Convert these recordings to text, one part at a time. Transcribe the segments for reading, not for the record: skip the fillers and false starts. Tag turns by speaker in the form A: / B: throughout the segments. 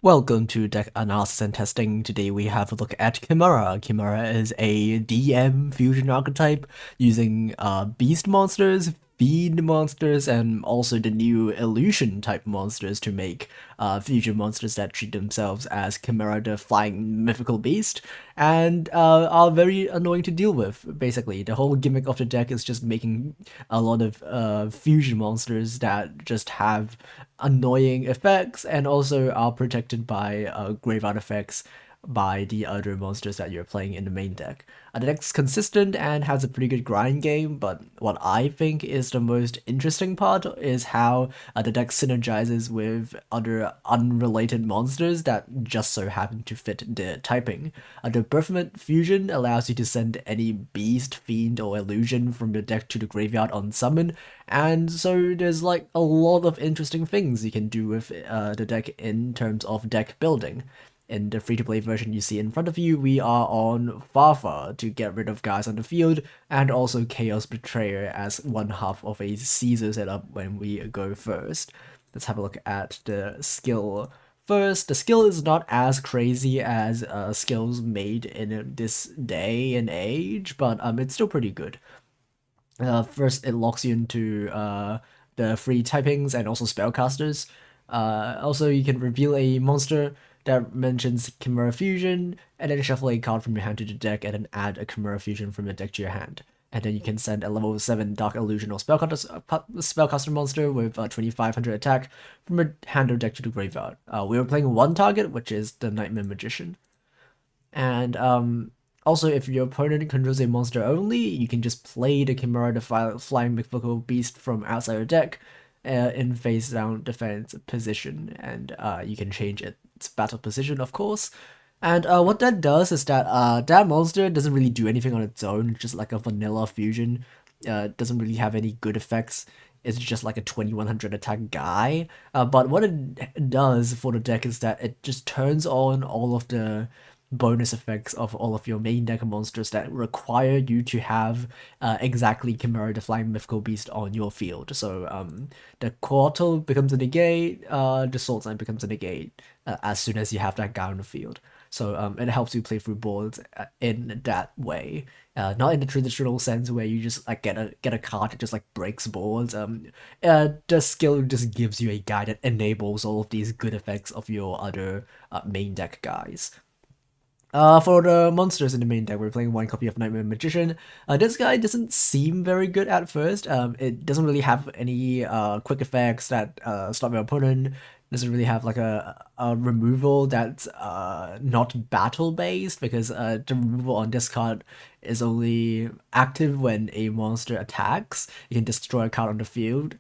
A: Welcome to Deck Analysis and Testing. Today we have a look at CHIMERA. CHIMERA is a DM fusion archetype using beast monsters, fiend monsters, and also the new illusion type monsters to make fusion monsters that treat themselves as CHIMERA, the flying mythical beast, and are very annoying to deal with. Basically, the whole gimmick of the deck is just making a lot of fusion monsters that just have annoying effects and also are protected by graveyard effects by the other monsters that you're playing in the main deck. The deck's consistent and has a pretty good grind game, but what I think is the most interesting part is how the deck synergizes with other unrelated monsters that just so happen to fit the typing. The Birthment Fusion allows you to send any beast, fiend, or illusion from the deck to the graveyard on summon, and so there's like a lot of interesting things you can do with the deck in terms of deck building. In the free-to-play version you see in front of you, we are on Fafa to get rid of guys on the field, and also Chaos Betrayer as one half of a Caesar setup when we go first. Let's have a look at the skill first. The skill is not as crazy as skills made in this day and age, but it's still pretty good. First, it locks you into the free typings and also spellcasters. Also, you can reveal a monster that mentions Chimera Fusion, and then shuffle a card from your hand to the deck, and then add a Chimera Fusion from your deck to your hand. And then you can send a level 7 Dark Illusion or Spellcaster monster with 2500 attack from your hand or deck to the graveyard. We were playing one target, which is the Nightmare Magician. And also, if your opponent controls a monster only, you can just play the Chimera, the flying mythical beast from outside your deck in face down defense position, and you can change its battle position, of course. And what that does is that that monster doesn't really do anything on its own, just like a vanilla fusion. Doesn't really have any good effects. It's just like a 2100 attack guy. But what it does for the deck is that it just turns on all of the bonus effects of all of your main deck monsters that require you to have exactly Chimera the Flying Mythical Beast on your field. So the Quartal becomes a negate, the Sword Sign becomes a negate as soon as you have that guy on the field. So it helps you play through boards in that way, not in the traditional sense where you just like get a card that just like breaks boards. The skill just gives you a guy that enables all of these good effects of your other main deck guys. For the monsters in the main deck, we're playing one copy of Nightmare Magician. This guy doesn't seem very good at first. It doesn't really have any quick effects that stop your opponent. Doesn't really have like a removal that's not battle based, because the removal on this card is only active when a monster attacks. You can destroy a card on the field.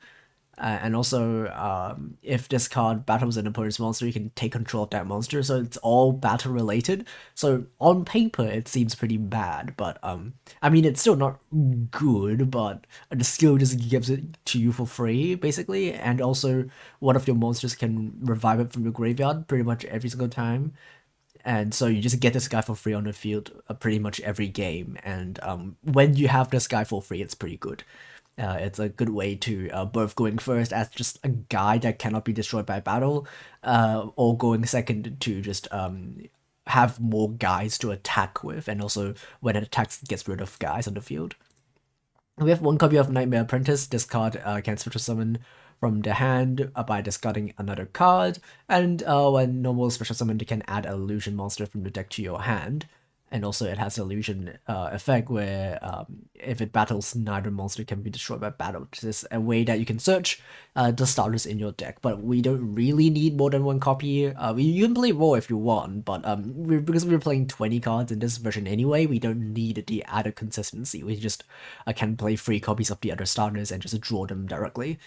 A: And also, if this card battles an opponent's monster, you can take control of that monster. So it's all battle related. So on paper, it seems pretty bad, but I mean, it's still not good. But the skill just gives it to you for free, basically. And also, one of your monsters can revive it from your graveyard pretty much every single time. And so you just get this guy for free on the field pretty much every game. And when you have this guy for free, it's pretty good. It's a good way to both going first as just a guy that cannot be destroyed by battle, or going second to just have more guys to attack with, and also when it attacks, it gets rid of guys on the field. We have one copy of Nightmare Apprentice. This card can special summon from the hand by discarding another card, and when normal special summon, you can add an illusion monster from the deck to your hand. And also it has illusion effect where if it battles, neither monster can be destroyed by battle. This is a way that you can search the starters in your deck, but we don't really need more than one copy. You can play more if you want, but because we're playing 20 cards in this version anyway, we don't need the added consistency. We just can play 3 copies of the other starters and just draw them directly.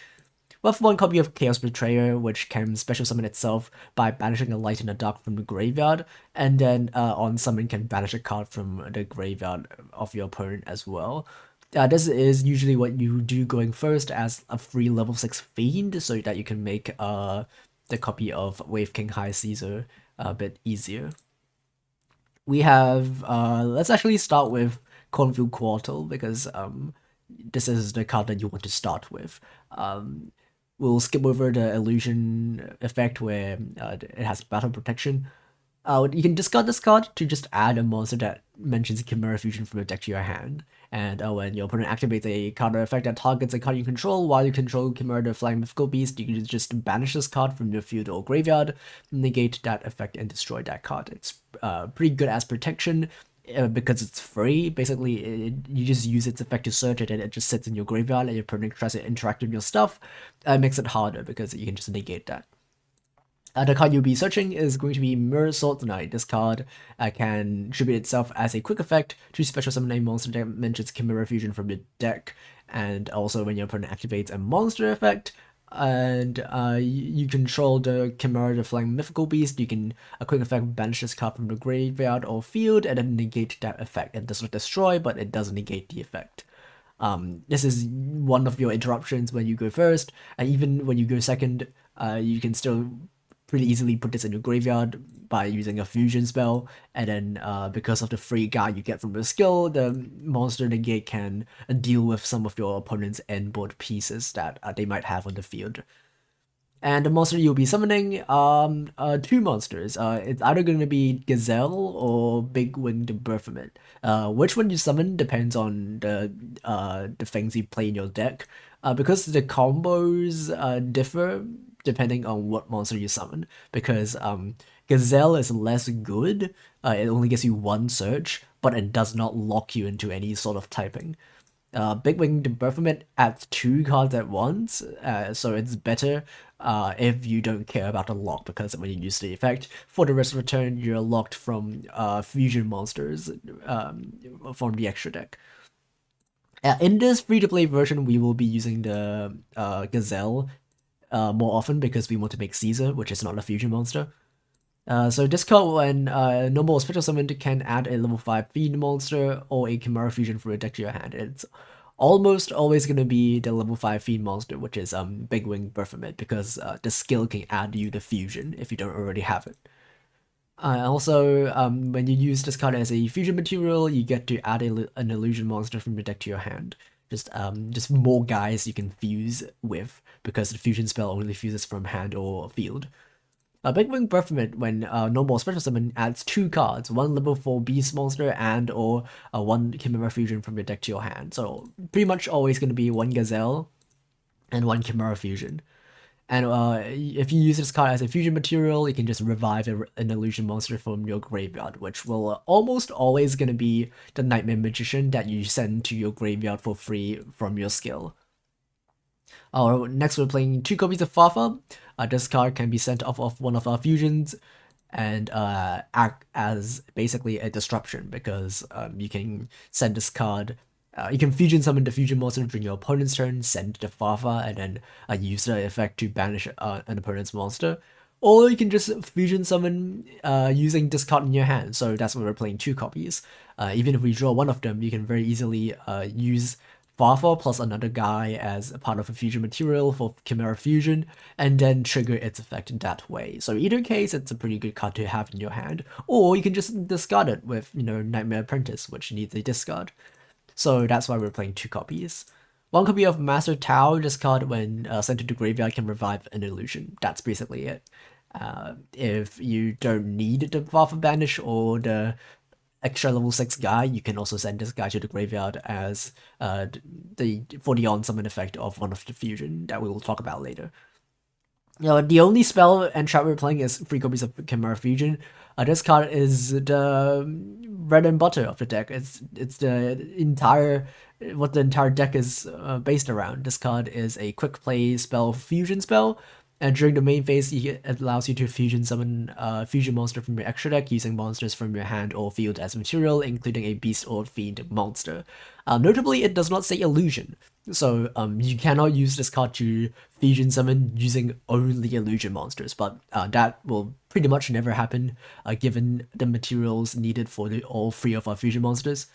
A: We have one copy of Chaos Betrayer, which can special summon itself by banishing a light and a dark from the graveyard, and then on summon can banish a card from the graveyard of your opponent as well. This is usually what you do going first as a free level 6 Fiend, so that you can make the copy of Wave King High Caesar a bit easier. We have, let's actually start with Cornfield Quartal, because this is the card that you want to start with. we'll skip over the illusion effect where it has battle protection. You can discard this card to just add a monster that mentions Chimera Fusion from your deck to your hand. And when your opponent activates a counter effect that targets a card you control while you control Chimera the Flying Mythical Beast, you can just banish this card from your field or graveyard, negate that effect, and destroy that card. It's pretty good as protection. Because it's free, basically you just use its effect to search it and it just sits in your graveyard and your opponent tries to interact with your stuff. It makes it harder because you can just negate that. The card you'll be searching is going to be Mirror Sword Knight. This card can tribute itself as a quick effect to special summon a monster that mentions Chimera Fusion from your deck, and also when your opponent activates a monster effect, and you control the Chimera, the Flying Mythical Beast, you can a quick effect banish this card from the graveyard or field and then negate that effect. It does not destroy, but it does negate the effect. This is one of your interruptions when you go first, and even when you go second, you can still pretty easily put this in your graveyard by using a fusion spell, and then because of the free guard you get from your skill, the monster negate can deal with some of your opponent's end board pieces that they might have on the field. And the monster you'll be summoning, two monsters. It's either going to be Gazelle or Big Winged Berthamit. Which one you summon depends on the things you play in your deck. Because the combos differ depending on what monster you summon. Because Gazelle is less good. It only gives you one search, but it does not lock you into any sort of typing. Big Winged Berthamit adds two cards at once, so it's better if you don't care about the lock, because when you use the effect, for the rest of the turn, you're locked from fusion monsters from the extra deck. In this free-to-play version, we will be using the Gazelle more often because we want to make Caesar, which is not a fusion monster. So this card, when normal or special summoned, can add a level 5 fiend monster or a Chimera Fusion from your deck to your hand. It's almost always going to be the level 5 fiend monster, which is Big Wing Berthamit, because the skill can add you the fusion if you don't already have it. Also, when you use this card as a fusion material, you get to add an illusion monster from your deck to your hand. Just more guys you can fuse with, because the fusion spell only fuses from hand or field. Big Wing Berthamit, when normal special summon, adds two cards, one level 4 beast monster and or one Chimera Fusion from your deck to your hand. So pretty much always going to be one Gazelle and one Chimera Fusion. And if you use this card as a fusion material, you can just revive an illusion monster from your graveyard, which will almost always going to be the Nightmare Magician that you send to your graveyard for free from your skill. Next, we're playing two copies of Fafa. This card can be sent off of one of our fusions and act as basically a disruption, because you can send this card. You can fusion summon the fusion monster during your opponent's turn, send the Fafa, and then use the effect to banish an opponent's monster. Or you can just fusion summon using this card in your hand. So that's when we're playing two copies. Even if we draw one of them, you can very easily use Fafa plus another guy as a part of a fusion material for Chimera Fusion, and then trigger its effect that way. So either case, it's a pretty good card to have in your hand, or you can just discard it with, Nightmare Apprentice, which needs a discard. So that's why we're playing two copies. One copy of Master Tao, this card when sent to the graveyard can revive an illusion. That's basically it. If you don't need the Fafa Banish or the extra level 6 guy, you can also send this guy to the graveyard as for the on-summon effect of one of the fusion that we will talk about later. The only spell and trap we're playing is 3 copies of Chimera Fusion. This card is the bread and butter of the deck. It's what the entire deck is based around. This card is a quick play spell, fusion spell, and during the main phase, it allows you to fusion summon a fusion monster from your extra deck using monsters from your hand or field as material, including a beast or fiend monster. Notably, it does not say illusion, so you cannot use this card to fusion summon using only illusion monsters, but that will pretty much never happen given the materials needed for all 3 of our fusion monsters.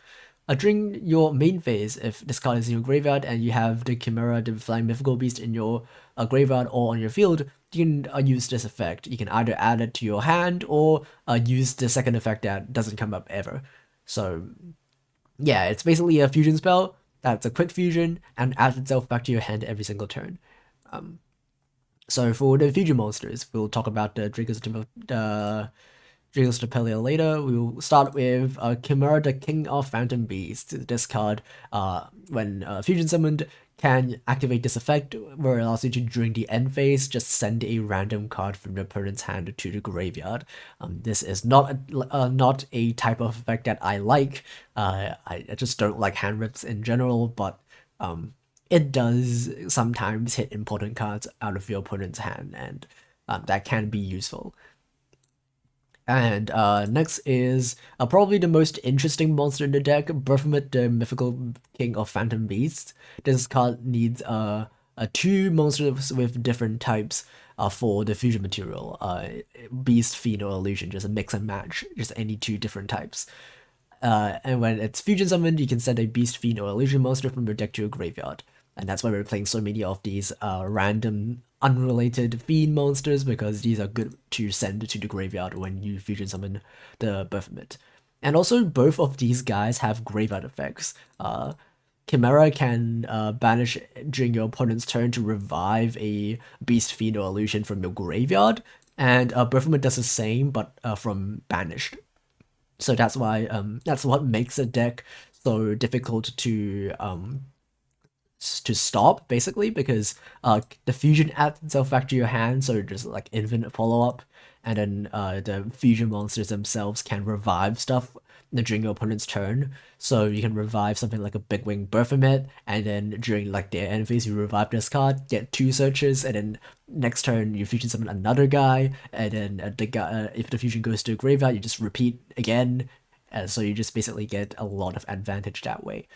A: During your main phase, if this card is in your graveyard and you have the Chimera, the Flying Mythical Beast in your graveyard or on your field, you can use this effect. You can either add it to your hand or use the second effect that doesn't come up ever. So yeah, it's basically a fusion spell that's a quick fusion and adds itself back to your hand every single turn. So for the fusion monsters, we'll talk about the Triggers to Pelia later. We'll start with Chimera, the King of Phantom Beasts. This card, when fusion summoned, can activate this effect, where it allows you to, during the end phase, just send a random card from your opponent's hand to the graveyard. This is not a type of effect that I like. I just don't like hand rips in general, but it does sometimes hit important cards out of your opponent's hand, and that can be useful. And next is probably the most interesting monster in the deck, Baphomet, the Mythical King of Phantom Beasts. This card needs two monsters with different types for the fusion material. Beast, Fiend, or Illusion, just a mix and match, just any two different types. And when it's fusion summoned, you can send a Beast, Fiend, or Illusion monster from your deck to your graveyard. And that's why we're playing so many of these random, unrelated Fiend monsters, because these are good to send to the graveyard when you fusion summon the Baphomet. And also, both of these guys have graveyard effects. Chimera can banish during your opponent's turn to revive a Beast, Fiend, or Illusion from your graveyard, and Baphomet does the same, but from banished. So that's why that's what makes a deck so difficult to stop, basically, because the fusion adds itself back to your hand, so just like infinite follow-up, and then the fusion monsters themselves can revive stuff during your opponent's turn. So you can revive something like a Big Wing Baphomet, and then during like their end phase you revive this card, get 2 searches, and then next turn you fusion summon another guy, and then the guy, if the fusion goes to a graveyard, you just repeat again, so you just basically get a lot of advantage that way.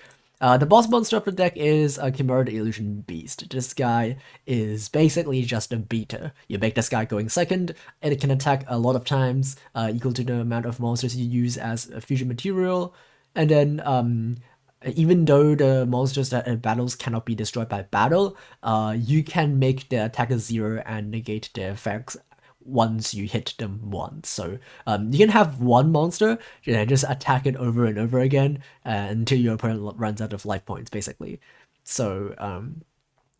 A: The boss monster of the deck is Chimera, the Illusion Beast. This guy is basically just a beater. You make this guy going second, and it can attack a lot of times, equal to the amount of monsters you use as a fusion material. And then, even though the monsters that it battles cannot be destroyed by battle, you can make the attacker 0 and negate their effects once you hit them once. So you can have one monster and just attack it over and over again until your opponent runs out of life points, basically. So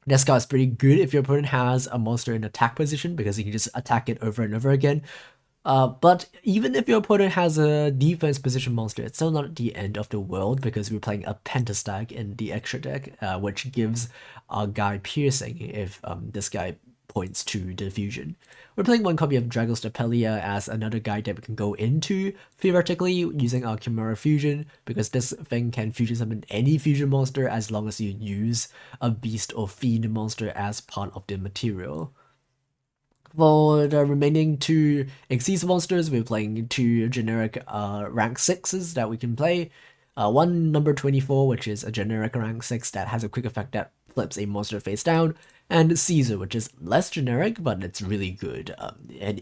A: this card is pretty good if your opponent has a monster in attack position, because you can just attack it over and over again. But even if your opponent has a defense position monster, it's still not the end of the world, because we're playing a Pentastag in the extra deck, which gives our guy piercing if this guy points to the fusion. We're playing one copy of Dragos de Pelia as another guy that we can go into, theoretically, using our Chimera Fusion, because this thing can fusion summon any fusion monster as long as you use a Beast or Fiend monster as part of the material. For the remaining 2 Xyz monsters, we're playing 2 generic rank 6s that we can play. One number 24, which is a generic rank 6 that has a quick effect that flips a monster face down, and Caesar, which is less generic, but it's really good.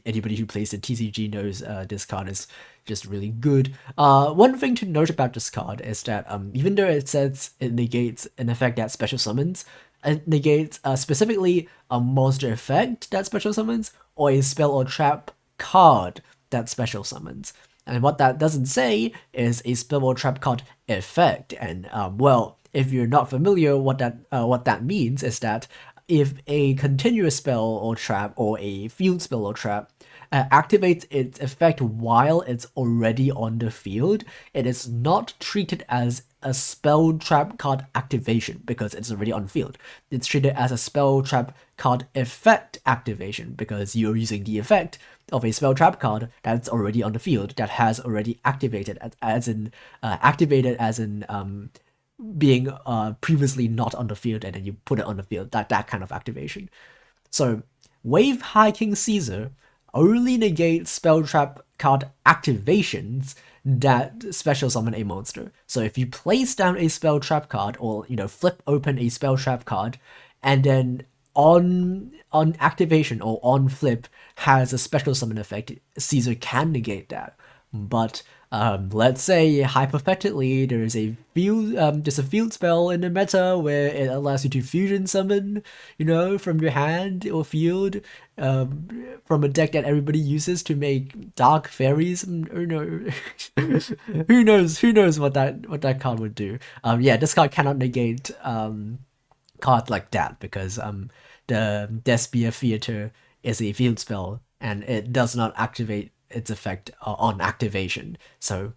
A: Anybody who plays the TCG knows this card is just really good. One thing to note about this card is that even though it says it negates an effect that special summons, it negates specifically a monster effect that special summons, or a spell or trap card that special summons. And what that doesn't say is a spell or trap card effect. And well, if you're not familiar, what that means is that if a continuous spell or trap, or a field spell or trap, activates its effect while it's already on the field, it is not treated as a spell trap card activation because it's already on field. It's treated as a spell trap card effect activation because you're using the effect of a spell trap card that's already on the field, that has already activated, as in being previously not on the field, and then you put it on the field, that kind of activation. So Wave High King Caesar only negates spell trap card activations that special summon a monster. So if you place down a spell trap card, or flip open a spell trap card, and then on activation or on flip has a special summon effect, Caesar can negate that. But let's say hypothetically there's a field spell in the meta where it allows you to fusion summon, from your hand or field, from a deck that everybody uses to make dark fairies. Who knows what that card would do. Yeah, this card cannot negate card like that because the Despia Theater is a field spell and it does not activate its effect on activation, so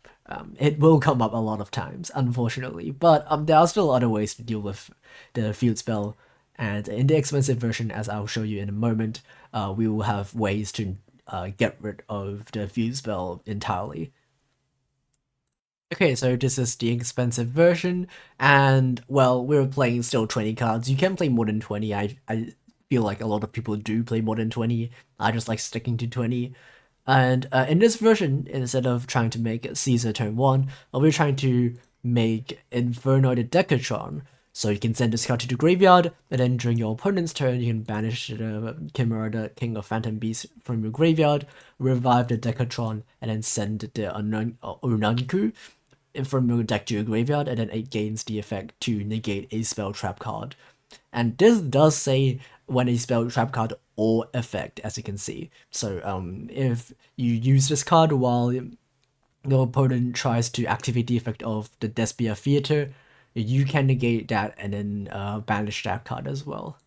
A: it will come up a lot of times, unfortunately. But there are still other ways to deal with the field spell, and in the expensive version, as I'll show you in a moment, we will have ways to get rid of the field spell entirely. Okay, so this is the expensive version, and well, we're playing still 20 cards. You can play more than 20. I feel like a lot of people do play more than 20. I just like sticking to 20. And in this version, instead of trying to make Caesar turn 1, we're trying to make Inferno the Decatron. So you can send this card to the graveyard, and then during your opponent's turn, you can banish the Chimera, the King of Phantom Beasts, from your graveyard, revive the Decatron, and then send the Unanku from your deck to your graveyard, and then it gains the effect to negate a spell trap card. And this does say when a spell trap card or effect, as you can see. So if you use this card while your opponent tries to activate the effect of the Despia Theater, you can negate that and then banish that card as well.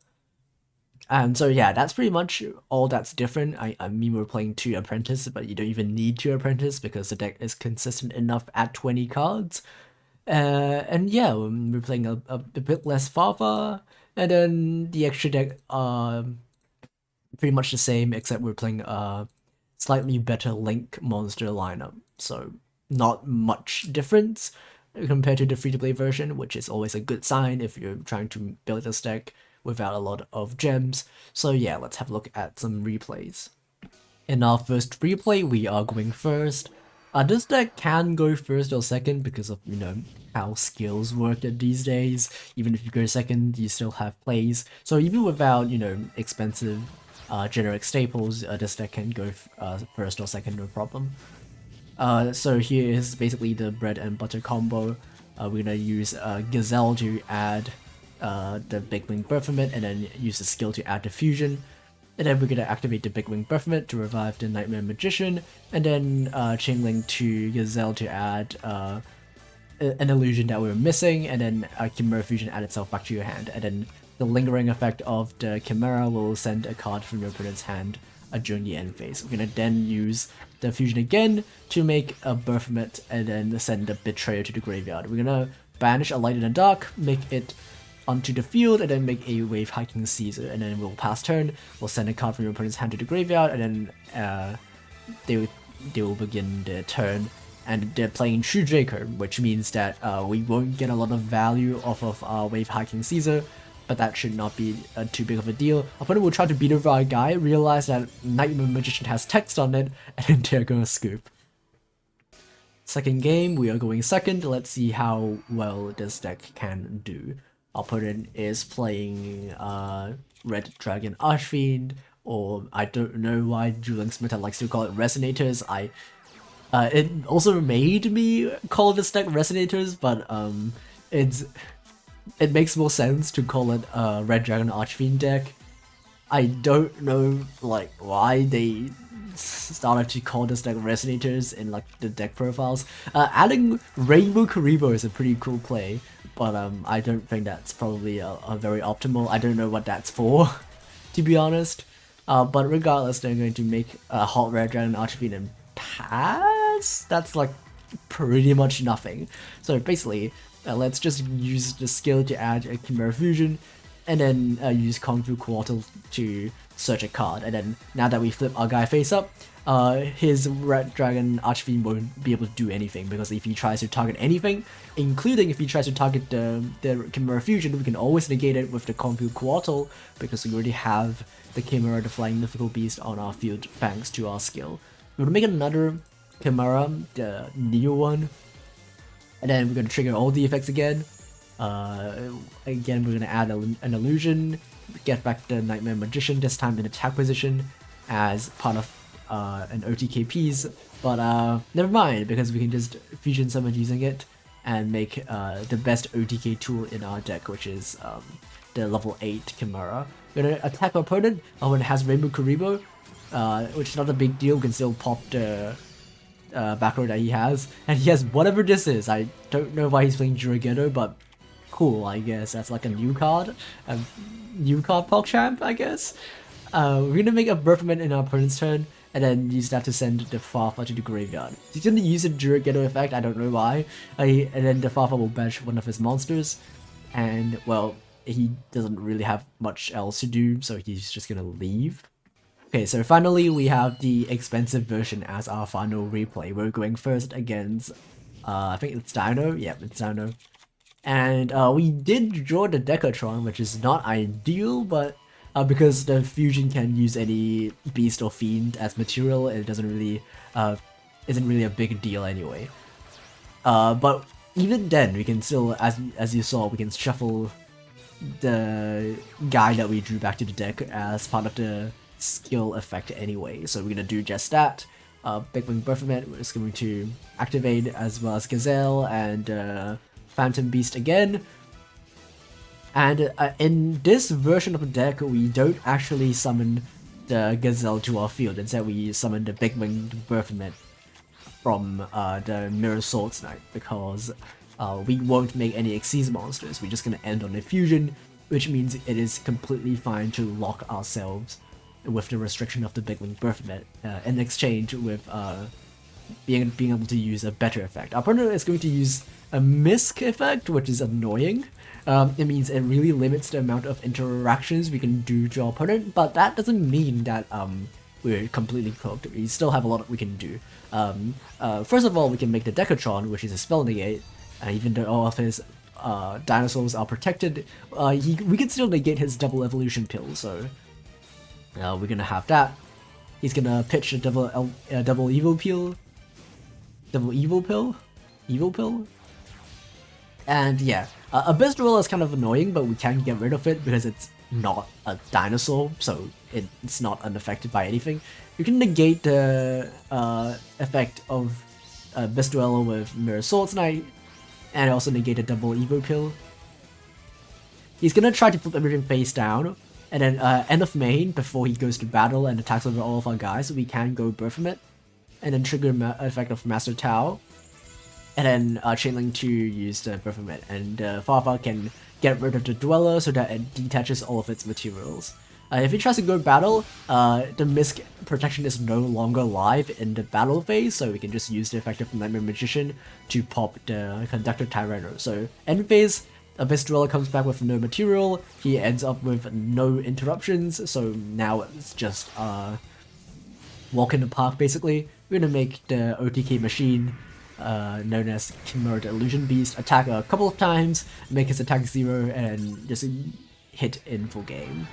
A: And so yeah, that's pretty much all that's different. I mean, we're playing 2 Apprentice, but you don't even need 2 Apprentice because the deck is consistent enough at 20 cards. And yeah, we're playing a bit less Fafa, and then the extra deck pretty much the same, except we're playing a slightly better Link monster lineup. So not much difference compared to the free-to-play version, which is always a good sign if you're trying to build this deck without a lot of gems. So yeah, let's have a look at some replays. In our first replay, we are going first. This deck can go first or second because of, how skills work these days. Even if you go second, you still have plays. So even without, expensive generic staples, this deck can go first or second, no problem. So here is basically the bread and butter combo. We're gonna use Gazelle to add the Big Wing Baphomet, and then use the skill to add the fusion. And then we're gonna activate the Big Wing Baphomet to revive the Nightmare Magician, and then Chainlink to Gazelle to add an illusion that we were missing, and then Chimera Fusion add itself back to your hand. And then the lingering effect of the Chimera will send a card from your opponent's hand during the end phase. We're gonna then use the fusion again to make a Baphomet, and then send the Betrayer to the graveyard. We're gonna banish a Light in the Dark, make it onto the field, and then make a Wave Hiking Caesar, and then we'll pass turn, we'll send a card from your opponent's hand to the graveyard, and then they will begin their turn, and they're playing True Draco, which means that we won't get a lot of value off of our Wave Hiking Caesar, but that should not be too big of a deal. Opponent will try to beat over our guy, realize that Nightmare Magician has text on it, and then they're gonna scoop. Second game, we are going second. Let's see how well this deck can do. Our opponent is playing Red Dragon Archfiend, or I don't know why Dueling Smith likes to call it Resonators. It also made me call this deck Resonators, but it makes more sense to call it a Red Dragon Archfiend deck. I don't know why they started to call this deck Resonators in the deck profiles. Adding Rainbow Karibo is a pretty cool play, but I don't think that's probably a very optimal. I don't know what that's for, to be honest. But regardless, they're going to make a Hot Red Dragon Archfiend and pass. That's pretty much nothing. So basically, let's just use the skill to add a Chimera Fusion, and then use Kung Fu Quartal to search a card. And then now that we flip our guy face up, his Red Dragon Archfiend won't be able to do anything, because if he tries to target anything, including if he tries to target the Chimera Fusion, we can always negate it with the Kung Fu Quartal, because we already have the Chimera, the Flying Mythical Beast, on our field thanks to our skill. We're gonna make another Chimera, the Neo one, and then we're gonna trigger all the effects again. Again, we're gonna add an illusion, get back the Nightmare Magician, this time in attack position as part of an OTK piece, but never mind, because we can just fusion summon using it and make the best OTK tool in our deck, which is the level 8 Chimera. We're gonna attack our opponent when it has Rainbow Karibo, which is not a big deal. We can still pop the back row that he has, and he has whatever this is. I don't know why he's playing Juraghetto, but cool, I guess. That's like a new card. A new card PogChamp, I guess. We're gonna make a Berthman in our opponent's turn, and then use that to send the Farfa to the graveyard. He's gonna use a Druid Ghetto effect, I don't know why. And then the Farfa will bench one of his monsters, and, well, he doesn't really have much else to do, so he's just gonna leave. Okay, so finally we have the expensive version as our final replay. We're going first against, I think it's Dino. Yep, it's Dino. And we did draw the Decatron, which is not ideal, but because the fusion can use any beast or fiend as material, it doesn't really, isn't really a big deal anyway. But even then, we can still, as you saw, we can shuffle the guy that we drew back to the deck as part of the skill effect anyway. So we're gonna do just that. Big Wing Berthman is going to activate, as well as Gazelle and Phantom Beast again. And in this version of the deck, we don't actually summon the Gazelle to our field. Instead, we summon the Big Wing Berthman from the Mirror Swords Knight, because we won't make any Xyz monsters. We're just gonna end on a fusion, which means it is completely fine to lock ourselves with the restriction of the Big Wing Berthman in exchange with being able to use a better effect. Our opponent is going to use a Misc effect, which is annoying. It means it really limits the amount of interactions we can do to our opponent, but that doesn't mean that we're completely cooked. We still have a lot we can do. First of all, we can make the Decatron, which is a spell negate, and even though all of his dinosaurs are protected, we can still negate his double evolution pill, so we're gonna have that. He's gonna pitch a double evil pill. Evil pill? And yeah, Abyss Duel is kind of annoying, but we can get rid of it because it's not a dinosaur, so it's not unaffected by anything. You can negate the effect of Abyss Duel with Mirror Swords Knight, and also negate a double Evo Pill. He's gonna try to flip everything face down, and then end of main, before he goes to battle and attacks over all of our guys, we can go Berthman, and then trigger effect of Master Tau, and then Chainlink to use the Berthman, and Farfa can get rid of the Dweller so that it detaches all of its materials. If he tries to go battle, the Misc protection is no longer live in the battle phase, so we can just use the effect of Nightmare Magician to pop the Conductor Tyranno. So end phase, Abyss Dweller comes back with no material, he ends up with no interruptions, so now it's just walk in the park basically. We're gonna make the OTK machine, known as CHIMERA the Illusion Beast, attack a couple of times, make his attack 0, and just hit in full game.